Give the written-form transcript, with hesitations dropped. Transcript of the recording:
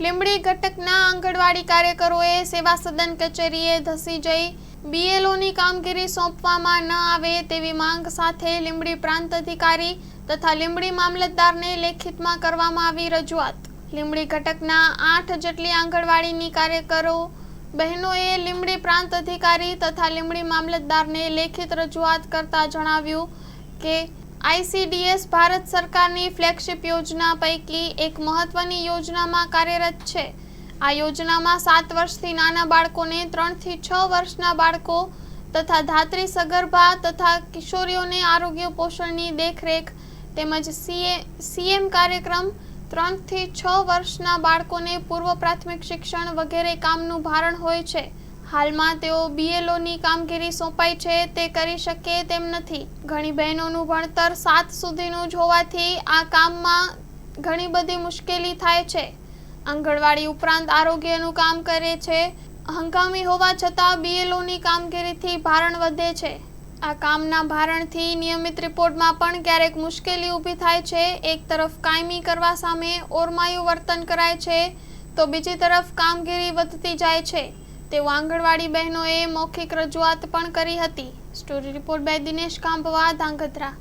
લીંબડી ઘટકના આંગણવાડી કાર્યકરોએ સેવા સદન કચેરીએ ધસી જઈ બીએલઓની કામગીરી સોંપવામાં ન આવે તેવી માંગ સાથે લીંબડી પ્રાંત અધિકારી તથા લીંબડી મામલતદારને લેખિતમાં કરવામાં આવી રજૂઆત। લીંબડી ઘટકના 8 જેટલી આંગણવાડીની કાર્યકરો બહેનોએ લીંબડી પ્રાંત અધિકારી તથા લીંબડી મામલતદારને લેખિત રજૂઆત કરતા જણાવ્યું કે આઈસીડીએસ ભારત સરકારની ફ્લેગશિપ યોજના પૈકી એક મહત્વની યોજનામાં કાર્યરત છે। આ યોજનામાં 7 વર્ષથી નાના બાળકોને 3 થી 6 વર્ષના બાળકો તથા ધાત્રી સગર્ભા તથા કિશોરીઓને આરોગ્ય પોષણની દેખરેખ તેમજ સીએમ કાર્યક્રમ 3 થી 6 વર્ષના બાળકોને પૂર્વ પ્રાથમિક શિક્ષણ વગેરે કામનું ભારણ હોય છે। હાલમાં તેઓ બીએલઓની કામગીરી સોંપાઈ છે તે કરી શકે તેમ નથી। ઘણી બહેનોનું ભણતર 7 સુધીનું જ હોવાથી આ કામમાં ઘણી બધી મુશ્કેલી થાય છે। આંગણવાડી ઉપરાંત આરોગ્યનું કામ કરે છે। હંગામી હોવા છતાં બીએલઓની કામગીરીથી ભારણ વધે છે। આ કામના ભારણથી નિયમિત રિપોર્ટમાં પણ ક્યારેક મુશ્કેલી ઊભી થાય છે। એક તરફ કાયમી કરવા સામે ઓરમાયું વર્તન કરાય છે તો બીજી તરફ કામગીરી વધતી જાય છે તેવું આંગણવાડી બહેનોએ મૌખિક રજૂઆત પણ કરી હતી। Story report by Dinesh Kambva, Dhrangadhra.